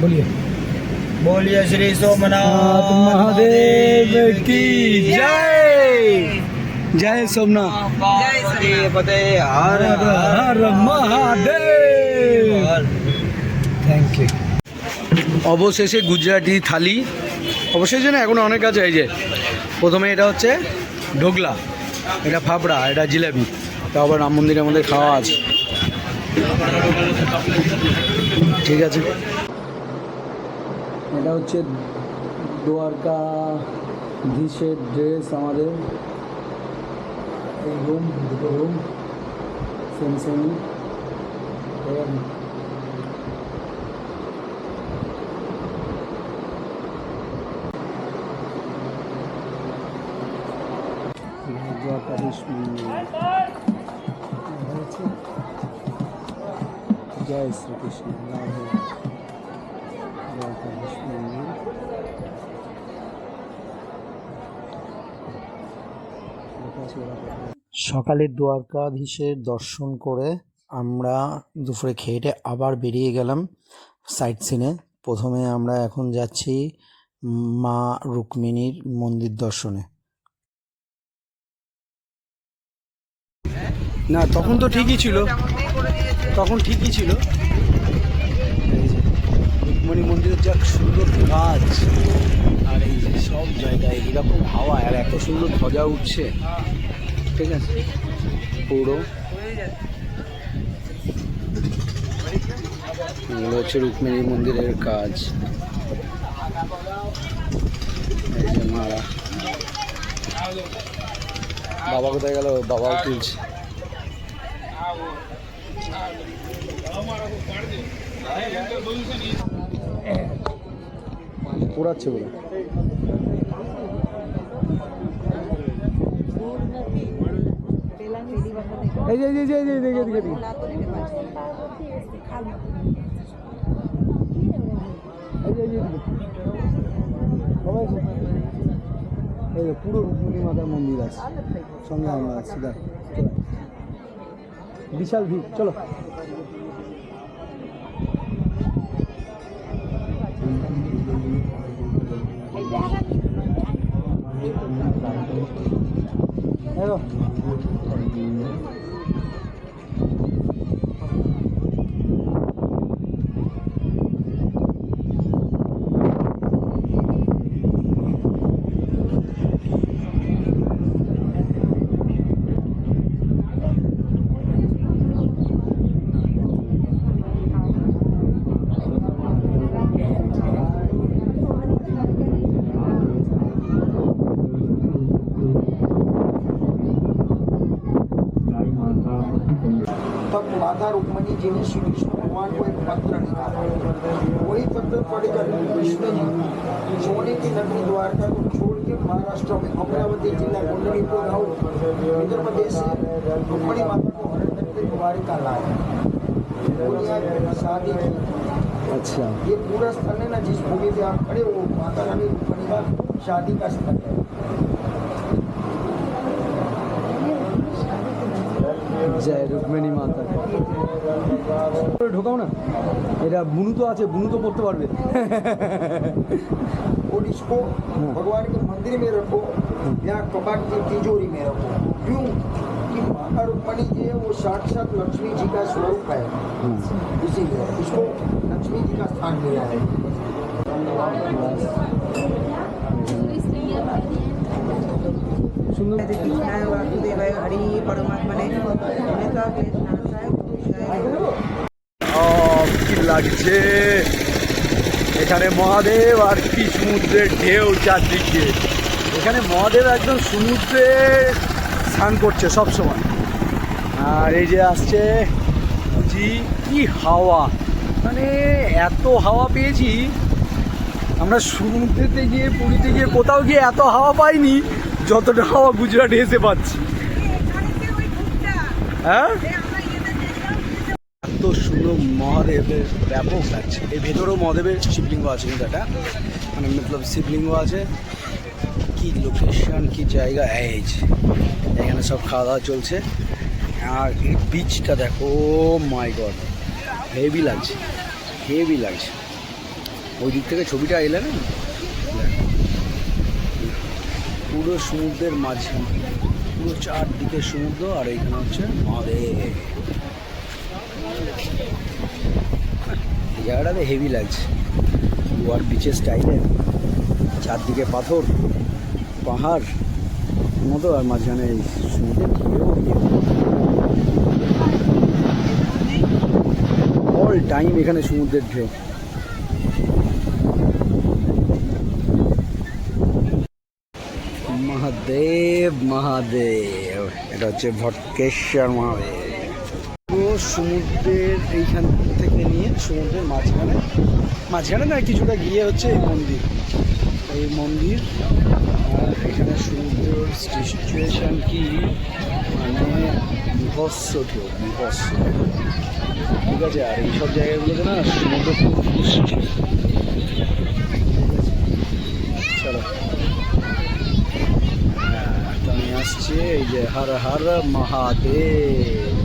बोलिए बोलिए श्री सोमनाथ महादेव की जय। जय सोमनाथ। जय श्री फतेह हर हर महादेव। Thank you. অবশেষে গুজরাটি থালি, অবশেষে না এখনো অনেক আছে। এই যে প্রথমে এটা হচ্ছে ঢোকলা, এটা ফাফড়া, এটা জিলাপি, তা আবার রাম মন্দিরের মধ্যে খাওয়া আছে। ঠিক আছে, এটা হচ্ছে দ্বারকাধীশের ড্রেস। আমাদের এই রুম, দুটো রুম সেম সেম। দ্বারকাধীশ মন্দির। জয় শ্রীকৃষ্ণ। দ্বারকাধীশ মন্দির। সকালে দ্বারকাধীশের দর্শন করে আমরা দুপুরে খেয়ে আবার বেরিয়ে গেলাম সাইট সিনে। প্রথমে আমরা এখন যাচ্ছি মা রুক্মিণীর মন্দির দর্শনে। না তখন তো ঠিকই ছিল, তখন ঠিকই ছিল। এই যে রুক্মিণী মন্দিরের যা সুন্দর কাজ, আর এই যে সব জায়গায় এরকম হাওয়া, আর এত সুন্দর ধ্বজা উঠছে। ঠিক আছে, পুরো এগুলো হচ্ছে রুক্মিণী মন্দিরের কাজ। এই যে মারা, বাবা কোথায় গেল? বাবাও তুলছে। পোড়াচ্ছে বলে এই যে দেখে এই যে পুরো রুক্মিণী মাতার মন্দির আছে, সঙ্গে আমরা আছি। দেখ বিশাল ভিড়। চলো तब माता रुक्मणी जी ने श्री कृष्ण भगवान को एक पत्र लिखा। वही पत्र पढ़ कर कृष्ण जी सोने की नगरी द्वारका को छोड़ के महाराष्ट्र में अमरावती जिला कुंडलीपुर गाँव उत्तर प्रदेश से रुक्मणी माता को हरण करके द्वारका लाए। शादी की। अच्छा, ये पूरा स्थल है ना जिस भूमि पे आप खड़े हो, माता रानी रुक्मणी का शादी का स्थल है। জয় রুক্মিণী মাতা। ঢোকাও না, এটা বুনু তো আছে, বুনু তো পড়তে পারবে। और इसको भगवान के मंदिर में रखो या कबाड़ की तिजोरी में रखो। क्यों कि माता रुक्मणी जी है वो साक्षात लक्ष्मी जी का स्वरूप है, इसीलिए इसको लक्ष्मी जी का स्थान मिला है। सुंदर हरि परमात्मा ने কি লাগছে এখানে মহাদেব, আর কি সমুদ্রের ঢেউ চারদিকে। এখানে মহাদেব একদম সমুদ্রে স্নান করছে সব সময়। আর এই যে আসছে জি, কি হাওয়া, মানে এত হাওয়া পেয়েছি আমরা সমুদ্রেতে গিয়ে, পুরীতে গিয়ে, কোথাও গিয়ে এত হাওয়া পাইনি যতটা হাওয়া গুজরাটে এসে পাচ্ছি। হ্যাঁ, এত সুন্দর মহাদেবের ব্যাপক লাগছে। এর ভেতরেও মহাদেবের শিবলিঙ্গ আছে, কিন্তু এটা মানে মতলব শিবলিঙ্গ আছে। কি লোকেশন, কি জায়গা। এই যে এখানে সব খাওয়া দাওয়া চলছে। আর এই বিচটা দেখো, মাই গড, হেভি লাগছে, হেভি লাগছে। ওই দিক থেকে ছবিটা এলে না, পুরো সমুদ্রের মাঝখানে, পুরো চারদিকে সমুদ্র, আর এইখানে হচ্ছে মহাদেব। এই জায়গাটাতে হেভি লাগছে, গোয়ার বিচের স্টাইলে, চারদিকে পাথর পাহাড় মতো, আর মাঝখানে এই সমুদ্রের ঢেউ। অল টাইম এখানে সমুদ্রের ঢেউ। মহাদেব মহাদেব, এটা হচ্ছে ভটকেশ্বর মহাদেব। পুরো সমুদ্রের এইখান থেকে নিয়ে সমুদ্রের মাঝখানে, মাঝখানে না কিছুটা গিয়ে হচ্ছে এই মন্দির, এই মন্দির। আর এখানে সমুদ্রের সিচুয়েশান কি, মানে বিভৎস ঢেউ, বিভৎস। ঠিক আছে, আর এইসব জায়গাগুলোতে না সমুদ্র খুব খুশি। চলো, আমি আসছি। এই যে হর হর মহাদেব,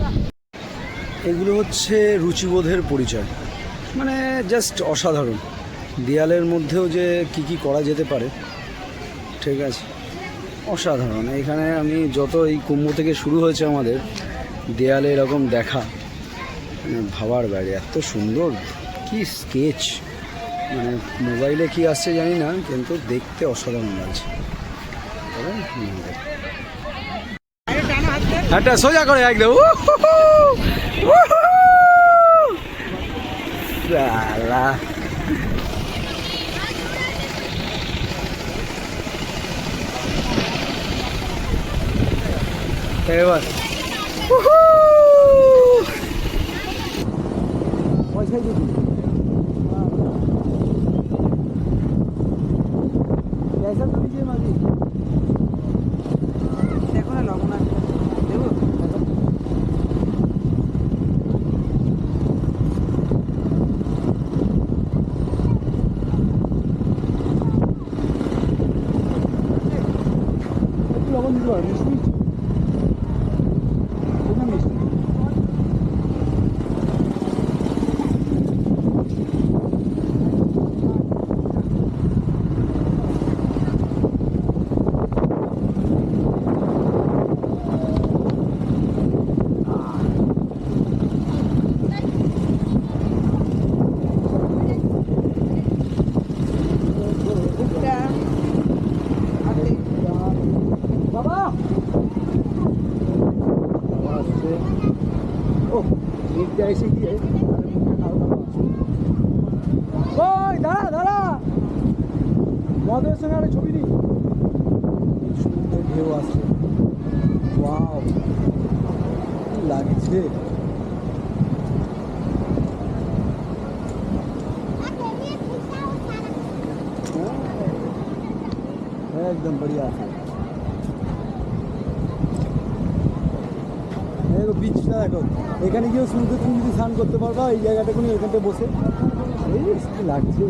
এগুলো হচ্ছে রুচিবোধের পরিচয়, মানে জাস্ট অসাধারণ। দেয়ালের মধ্যেও যে কি কি করা যেতে পারে, ঠিক আছে, অসাধারণ। এখানে আমি যত এই কুম্ভ থেকে শুরু হয়েছে আমাদের দেয়ালে এরকম দেখা, মানে ভাবার বাইরে, এত সুন্দর, কি স্কেচ, মানে মোবাইলে কি আসছে জানি না, কিন্তু দেখতে অসাধারণ লাগছে। একটা সোজা করে একদম এবার পয়সাই দিবি, পয়সা তো দিয়েছে মাঝি। দেখো না লবণ আছে, দেবো একটু লবণ দিতে পারো, মিষ্টি মিষ্টি। বাবা আসছে, ও নিচে এসে গিয়ে ওই দাঁড়া দাঁড়া, মদের সঙ্গে একটা ছবি নিই। সমুদ্রের ঢেউ আসছে, ওয়াও কি লাগছে। একদম বড়িয়া আছে। দেখো বিচটা দেখো, এখানে গিয়েও সমুদ্রে তুমি যদি স্নান করতে পারবা, এই জায়গাটা কোনো এখানটা বসে, এই কি লাগছে।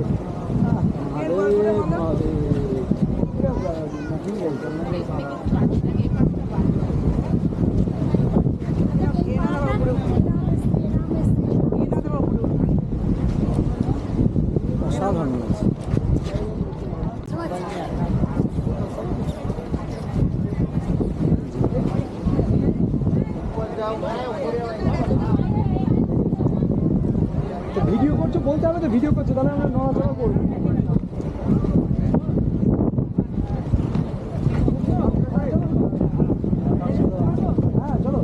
অসাধারণ লাগছে। ভিডিও করছো বলতে হবে তো, ভিডিও করছো তাহলে আমরা নড়াচড়া করবো। হ্যাঁ চলো,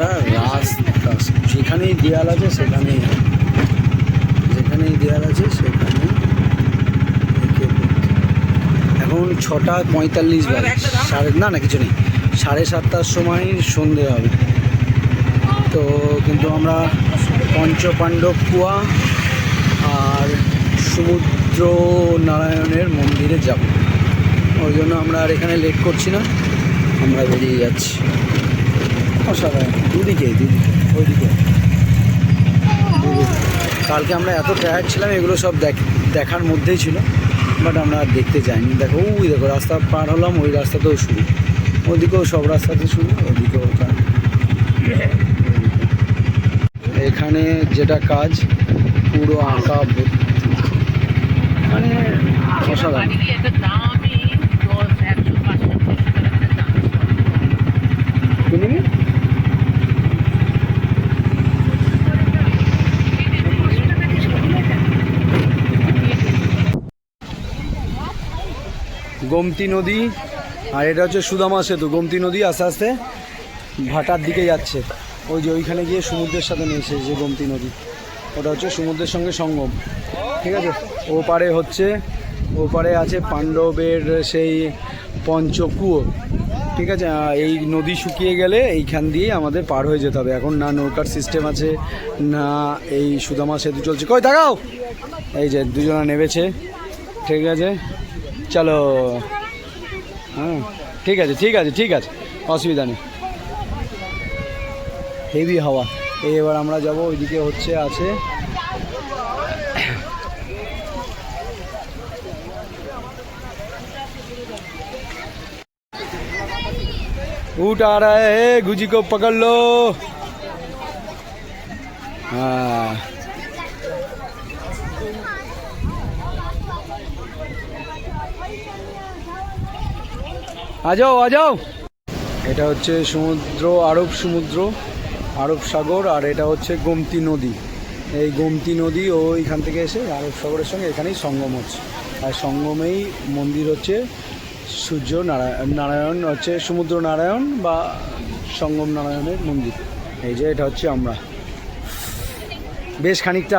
আপনারা রাস্তা যেখানেই দেয়াল আছে সেখানেই সেখানেই এখন 6:45 বাজে, না কিছু নেই, 7:30টার সময় সন্ধে হবে। তো কিন্তু আমরা পঞ্চপাণ্ডব কুয়া আর সমুদ্র নারায়ণের মন্দিরে যাব, ওই জন্য আমরা আর এখানে লেট করছি না, আমরা বেরিয়ে যাচ্ছি। অসাধারণ, দুদিকে ওইদিকে। কালকে আমরা এত টায়ার্ড ছিলাম, এগুলো সব দেখার মধ্যেই ছিল, বাট আমরা আর দেখতে যাইনি। দেখো রাস্তা পার হলাম, ওই রাস্তাতেও শুরু, ওদিকেও সব রাস্তাতে শুরু, ওদিকেও। এখানে যেটা কাজ পুরো আঁকা মানে অসাধারণ। গোমতী নদী, আর এটা হচ্ছে সুদামা সেতু। গোমতী নদী আস্তে আস্তে ভাটার দিকে যাচ্ছে, ওই যে ওইখানে গিয়ে সমুদ্রের সাথে মিশে যে গোমতী নদী, ওটা হচ্ছে সমুদ্রের সঙ্গে সঙ্গম, ঠিক আছে। ওপারে আছে পাণ্ডবের সেই পঞ্চকুয়ো, ঠিক আছে। এই নদী শুকিয়ে গেলে এইখান দিয়েই আমাদের পার হয়ে যেতে হবে। এখন না নৌকার সিস্টেম আছে, না এই সুদামা সেতু চলছে। কই দেখাও, এই যে দুজনা নেমেছে, ঠিক আছে, চলো। হ্যাঁ ঠিক আছে, অসুবিধা নেই। হেভি হাওয়া। এবার আমরা যাব ওইদিকে, আছে ऊट आ रहा है, गुजी को पकड़ लो। हाँ आ जाओ। এটা হচ্ছে সমুদ্র, আরব সাগর, আর এটা হচ্ছে গোমতী নদী। এই গোমতী নদী ওইখান থেকে এসে আরব সাগরের সঙ্গে এখানেই সঙ্গম হচ্ছে, আর সঙ্গমেই মন্দির হচ্ছে সূর্য নারায়ণ হচ্ছে সমুদ্র নারায়ণ বা সঙ্গম নারায়ণের মন্দির। এই যে এটা হচ্ছে আমরা, বেশ খানিকটা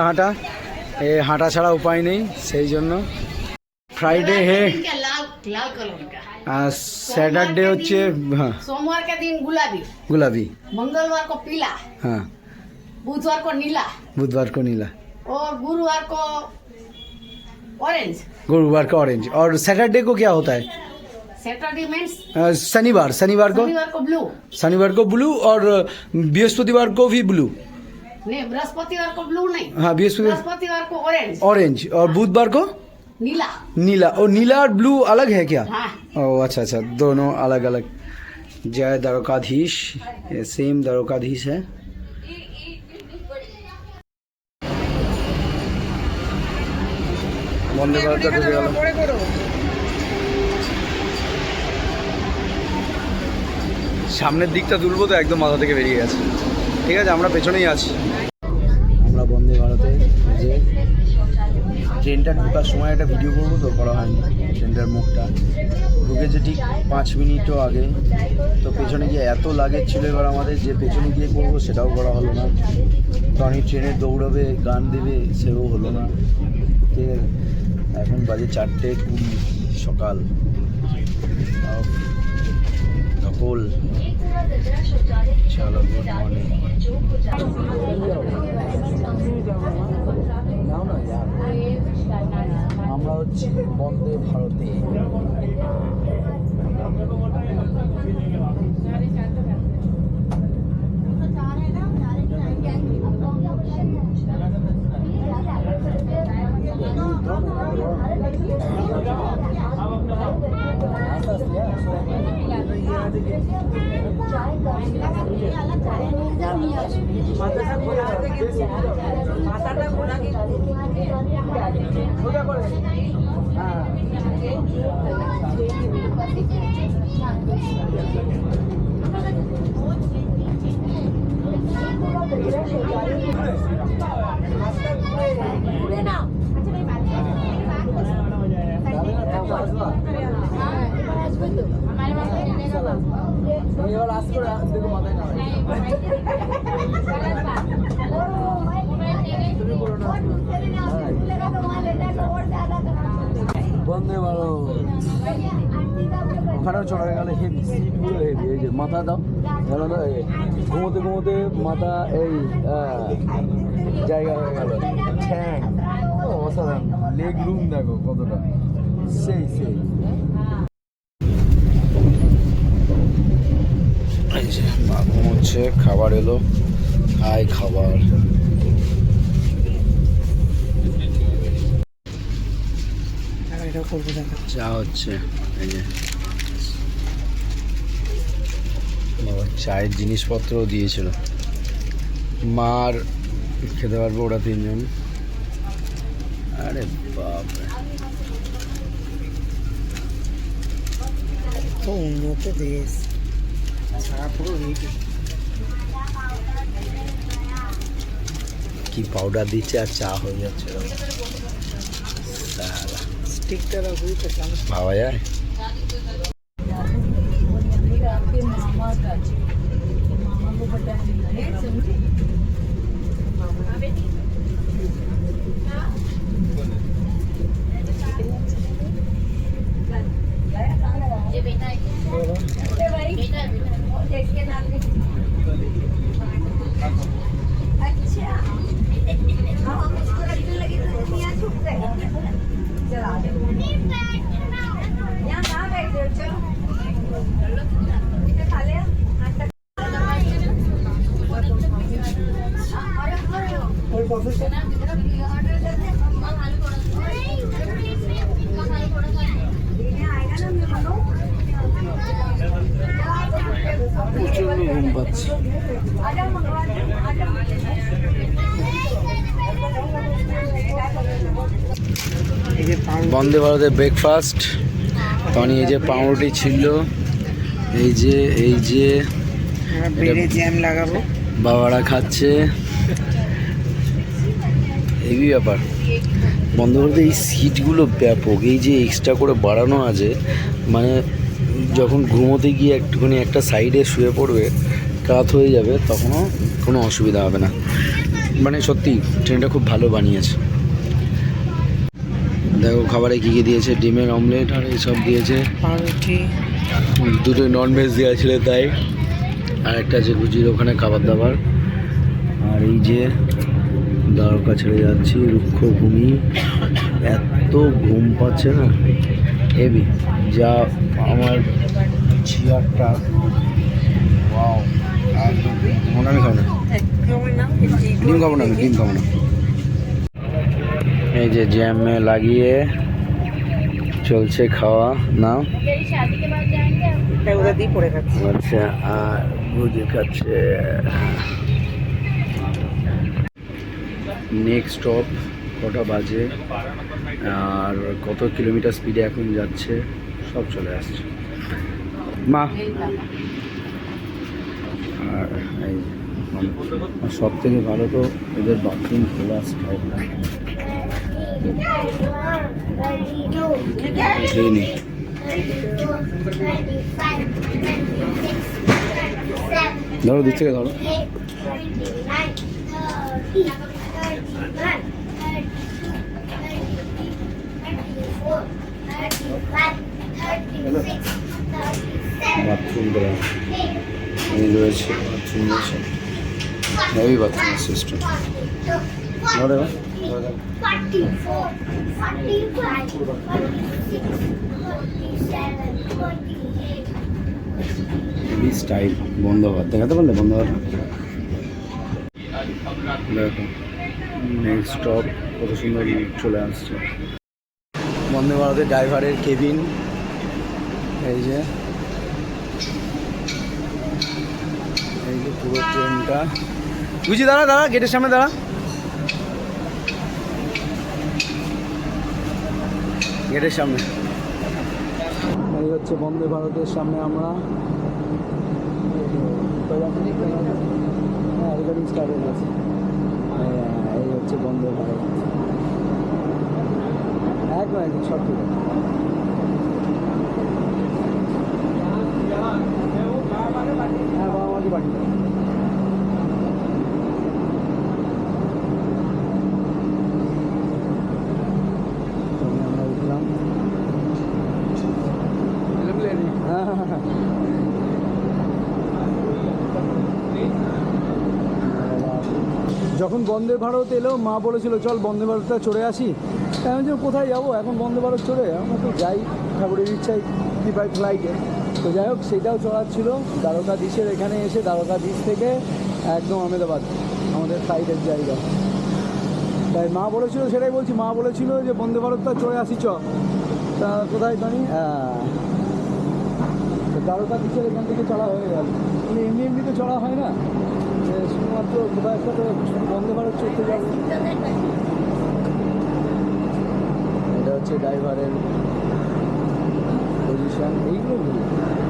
হাঁটা ছাড়া উপায় নেই, সেই জন্য। ফ্রাইডে सैटरडे হচ্ছে हाँ, सोमवार के दिन गुलाबी, मंगलवार को पीला, हाँ, बुधवार को नीला, और गुरुवार को ऑरेंज, और सैटरडे को क्या होता है? सैटरडे मीन्स शनिवार को ब्लू, और बृहस्पतिवार को भी ब्लू। नहीं, बृहस्पतिवार को ब्लू नहीं, हाँ, बृहस्पतिवार को ऑरेंज, और बुधवार को नीला। और नीला और ब्लू अलग है क्या? हाँ। ओ अच्छा, दोनों अलग। जय द्वारकाधीश, ये सेम द्वारकाधीश है। বন্দে ভারত ঢুকে গেল। সামনের দিকটা তুলবো তো একদম মাথা থেকে বেরিয়ে গেছে, ঠিক আছে, আমরা পেছনেই আছি। আমরা বন্দে ভারতে যে ট্রেনটা ঢোকার সময় একটা ভিডিও করবো, তো করা হয়নি। ট্রেনটার মুখটা ঢুকেছে ঠিক 5 মিনিটও আগে, তো পেছনে গিয়ে এত লাগেজ ছিল, এবার আমাদের যে পেছনে গিয়ে করবো সেটাও করা হলো না। তো আমি ট্রেনে দৌড়াবে, গান দেবে, সেও হলো না, ঠিক আছে। এখন বাজে 4:20 সকাল, সকল চলো, গুড মর্নিং। আমরা হচ্ছি বন্দে ভারতে। বন্দে ভারত ওখানেও চলে গেল হেভি, সিটগুলো হেভি। এই যে মাথা দাও, জানো তো ঘুমোতে ঘুমোতে মাথা এই জায়গা হয়ে গেল। ঠ্যাং অসাধারণ, লেগ রুম দেখো কতটা, সেই সেই। এই যে মা ঘুমোচ্ছে, খাবার এলো, খাই খাবার। চা হচ্ছে, এই যে বাবা চায়ের জিনিসপত্রও দিয়েছিল। মার খেতে পারবো ওরা তিনজন। আরে বাপরে, তো উন্নত দেশ, পুরো কি পাউডার দিচ্ছে আর চা হয়ে যাচ্ছে। স্টিকটা রাখবি তো ভাবা যায়। প্রচন্ড ঘুম পাচ্ছে। বন্দে ভারতের ব্রেকফাস্ট, তখন এই যে পাউরুটি ছিল, এই যে জ্যাম লাগাবো, বাবারা খাচ্ছে, হেভি ব্যাপার। বন্দে ভারতের এই সিটগুলো ব্যাপক, এই যে এক্সট্রা করে বাড়ানো আছে, মানে যখন ঘুমোতে গিয়ে একটুখানি একটা সাইডে শুয়ে পড়বে, রাত হয়ে যাবে, তখনও কোনো অসুবিধা হবে না। মানে সত্যি ট্রেনটা খুব ভালো বানিয়েছে। দেখো খাবারে কী কী দিয়েছে, ডিমের অমলেট আর এইসব দিয়েছে, পাউরুটি, দুটো ননভেজ দেওয়া ছিল তাই, আর একটা আছে গুজির ওখানে খাবার দাবার। আর এই যে দ্বারকা ছেড়ে যাচ্ছি, রুক্ষ ভূমি, এত ঘুম পাচ্ছে না হেভি। যা আমার চেয়ারটা, ওয়াও, একদম মনে আমি খাবো না, ডিম খাবো না, আমি ডিম খাবো না। এই যে জ্যামে লাগিয়ে চলছে খাওয়া না, ওটা দিয়ে পড়ে খাচ্ছি। আচ্ছা, আর গুজি খাচ্ছে। নেক্সট স্টপ কটা বাজে আর কত কিলোমিটার স্পিডে এখন যাচ্ছে সব চলে আসছে মা। আর এই সব থেকে ভালো তো এদের বাথরুম খোলা স্টাইল না, ধরো দূর থেকে ধরো। বাথরুম রয়েছে, বাথরুম রয়েছে, হেভি বাথরুম সিস্টেম। স্টাইল বন্ধ ভাত দেখাতে পারলে, বন্ধ ভাত দেখো। নেক্সট স্টপ কত সুন্দর চলে আসছে। বন্দে ভারতের ড্রাইভারের কেবিন, এই যে পুরো ট্রেনটা। বুঝি দাঁড়া দাঁড়া, গেটের সামনে দাঁড়া, গেটের সামনে। এই হচ্ছে বন্দে ভারতের সামনে আমরা, হ্যাঁ রেকর্ডিং স্টার্ট হয়ে গেছে। এই হচ্ছে বন্দে ভারত, একদম সব ঠিক আছে। হ্যাঁ বাবা মাঝি বাড়ি। যখন বন্দে ভারত এলো মা বলেছিল চল বন্দে ভারতটা চড়ে আসি, আমি যে কোথায় যাবো এখন বন্দে ভারত চড়ে, আমরা তো যাই ঠাকুরের ইচ্ছায় কি বাই ফ্লাইটে। তো যাই হোক সেটাও চড়ার ছিল দ্বারকাধীশের এখানে এসে, দ্বারকাধীশ থেকে একদম আহমেদাবাদ আমাদের ফ্লাইটের জায়গা। তাই মা বলেছিল, সেটাই বলছি, মা বলেছিল যে বন্দে ভারতটা চড়ে আসি চ, তা কোথায় জানি দ্বারকাধীশের এখান থেকে চড়া হয়ে গেল, মানে এমনি এমনি তো চড়া হয় না, শুধুমাত্র কোথাও একটা তো বন্দে ভারত চড়তে যাবো। এটা হচ্ছে ড্রাইভারের পজিশন, এইগুলো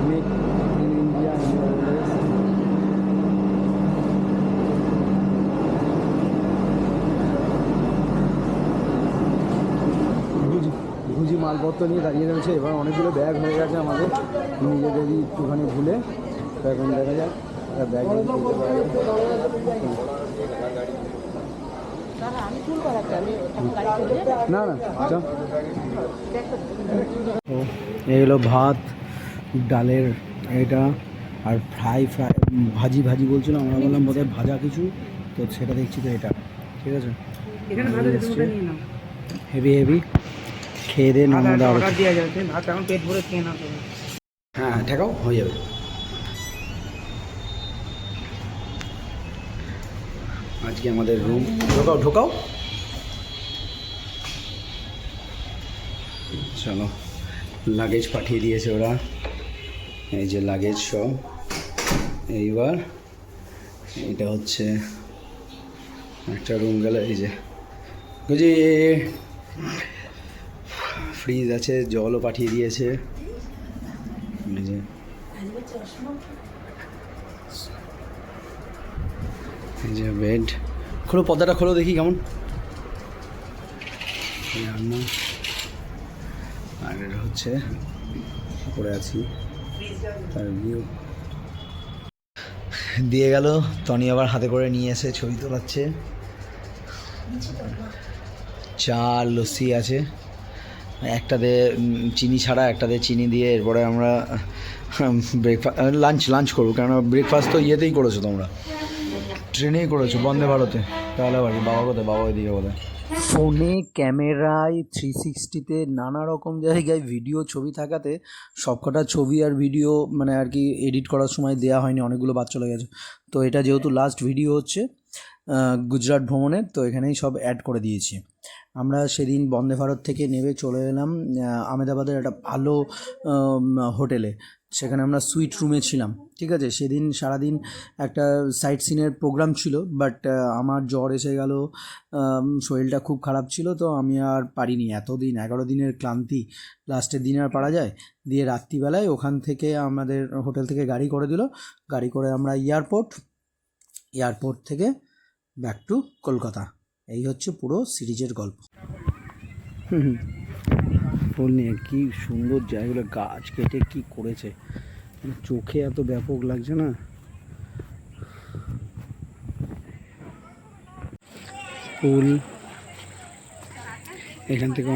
মেক ইন ইন্ডিয়া। ঘুজি মালপত্র নিয়ে দাঁড়িয়ে রয়েছে, এবার অনেকগুলো ব্যাগ হয়ে গেছে আমাদের নিজেদেরই একটুখানি ভুলে, এখন দেখা যায় ব্যাগ না না। তো এই হলো ভাত, ডালের এটা, আর ফ্রাই ভাজি বলছিল, আমরা বললাম বোধহয় ভাজা কিছু, তো সেটা দেখছি তো এটা ঠিক আছে। হেভি খেয়ে দিয়ে নর্মাল অর্ডার দেওয়া যাবে, ভাত এখন পেট ভরে খেয়ে না। হ্যাঁ ঠেকাও হয়ে যাবে। আজকে আমাদের রুম ঢোকাও চলো। লাগেজ পাঠিয়ে দিয়েছে ওরা, এই যে লাগেজ সব। এইবার এটা হচ্ছে একটা রুম গেল, এই যে বুঝি ফ্রিজ আছে, জলও পাঠিয়ে দিয়েছে। এই যে এই যে বেড, খোলো পর্দাটা খোলো দেখি কেমন। আর এটা হচ্ছে পরে আছি তার ভিউ দিয়ে গেল। তনি আবার হাতে করে নিয়ে এসে ছবি তোলাচ্ছে। চা লস্যি আছে, একটাতে চিনি ছাড়া, একটাতে চিনি দিয়ে। এরপরে আমরা লাঞ্চ করবো, কেননা ব্রেকফাস্ট তো ইয়েতেই করেছো তোমরা, ট্রেনেই করেছো বন্দে ভারতে। তাহলে বাড়ি বাবা কোথায়, বাবা ওইদিকে কোথায়। ফোনে ক্যামেরায় 360-তে নানা রকম জায়গায় ভিডিও ছবি থাকাতে সবকটা ছবি আর ভিডিও মানে আর কি এডিট করার সময় দেওয়া হয়নি, অনেকগুলো বাদ চলে গেছে। তো এটা যেহেতু লাস্ট ভিডিও হচ্ছে গুজরাট ভ্রমণের, তো এখানেই সব অ্যাড করে দিয়েছি। আমরা সেদিন বন্দে ভারত থেকে নেমে চলে এলাম আহমেদাবাদের একটা ভালো হোটেলে, সেখানে আমরা সুইট রুমে ছিলাম ঠিক আছে। সেদিন সারাদিন একটা সাইট সিনের প্রোগ্রাম ছিল, বাট আমার জ্বর এসে গেল, শরীরটা খুব খারাপ ছিল, তো আমি আর পারিনি। এতদিন 11 দিনের ক্লান্তি, লাস্টের দিন আর পারা যায়। দিয়ে রাত্রিবেলায় ওখান থেকে আমাদের হোটেল থেকে গাড়ি করে দিল, গাড়ি করে আমরা এয়ারপোর্ট থেকে ব্যাক টু কলকাতা। এই হচ্ছে পুরো সিরিজের গল্প। ফুল নিয়ে কি সুন্দর জায়গাগুলো, গাছ কেটে কি করেছে, চোখে এত ব্যাপক লাগছে না। ফুল এখান থেকে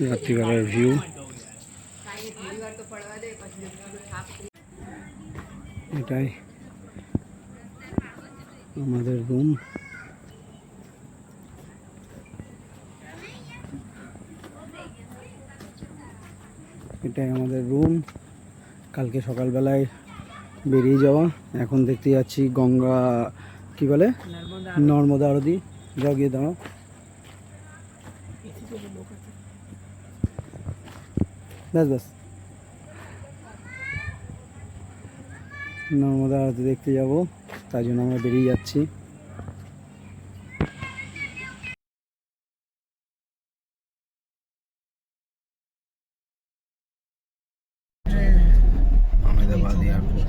রাত্রিবেলার ভিউ। এটাই আমাদের রুম। এটাই আমাদের রুম। কালকে সকালবেলায় বেরিয়ে যাওয়া, এখন দেখতে যাচ্ছি গঙ্গা কি বলে নর্মদা আরতি। যাও গিয়ে দাঁড়াও, ব্যাস নর্মদা আরতি দেখতে যাব, তাই জন্য আমরা বেরিয়ে যাচ্ছি। আহমেদাবাদ এয়ারপোর্ট।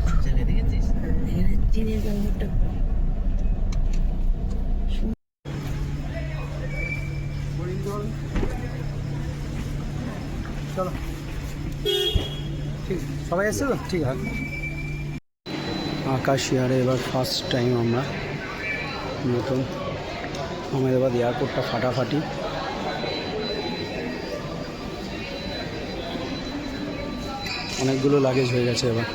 চলো ঠিক, সবাই এসছে তো ঠিক আছে। আকাশ এয়ারে এবার ফার্স্ট টাইম আমরা নতুন আহমেদাবাদ এয়ারপোর্টটা ফাটাফাটি। অনেকগুলো লাগেজ হয়ে গেছে এবার।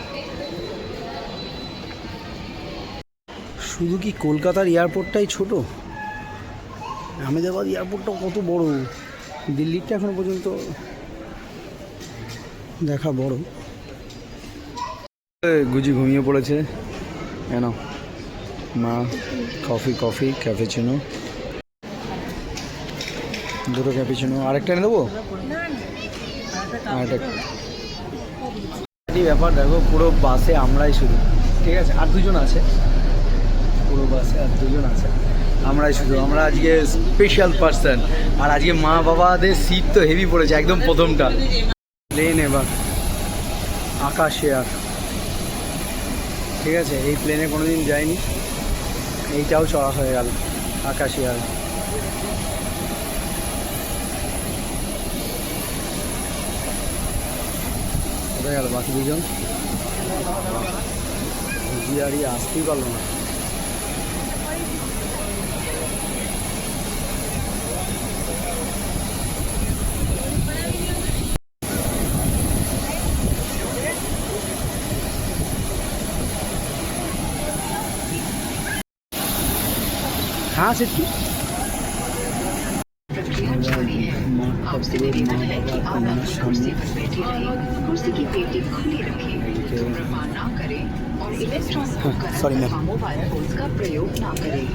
শুধু কি কলকাতার এয়ারপোর্টটাই ছোট? আহমেদাবাদ এয়ারপোর্টটাও কত বড়, দিল্লিরটা এখনো পর্যন্ত দেখা বড়। গুজি ঘুমিয়ে পড়েছে। কেন মা কফি ক্যাফেচিনো, দুটো ক্যাফেচিনো, আরেকটা এনে দেবো। আরেকটা ব্যাপার দেখো, পুরো বাসে আমরাই শুধু, ঠিক আছে, আর দুজন আছে, পুরো বাসে আর দুজন আছে, আমরাই শুধু। আমরা আজকে স্পেশাল পার্সন। আর আজকে মা বাবাদের সিট তো হেভি পড়েছে, একদম প্রথমটা প্লেন। এবার আকাশ এয়ার, ঠিক আছে, এই প্লেনে কোনোদিন যাইনি, এইটাও চড়া হয়ে গেল আকাশ এয়ার। কোথায় গেল বাকি দুজন? জিয়ারি আসতেই পারলো না। हाँ Sidhu sorry ma'am, mobile phone का प्रयोग ना करें।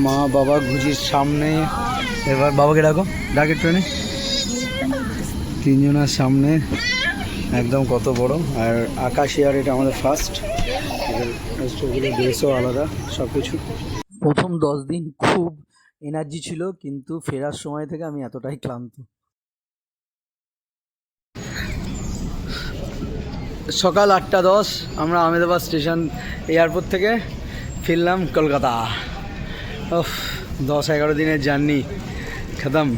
মা বাবা গুজির সামনে। এবার বাবাকে ডাকো, ডাকে ট্রেনে, তিনজনের সামনে একদম কত বড়। আর আকাশ এয়ার এটা আমাদের ফার্স্ট, ড্রেসও আলাদা, সব কিছু। প্রথম 10 দিন খুব এনার্জি ছিল, কিন্তু ফেরার সময় থেকে আমি এতটাই ক্লান্ত। সকাল 8:10 আমরা আহমেদাবাদ স্টেশন এয়ারপোর্ট থেকে ফিরলাম কলকাতা। 10-11 দিনের জার্নি খতম।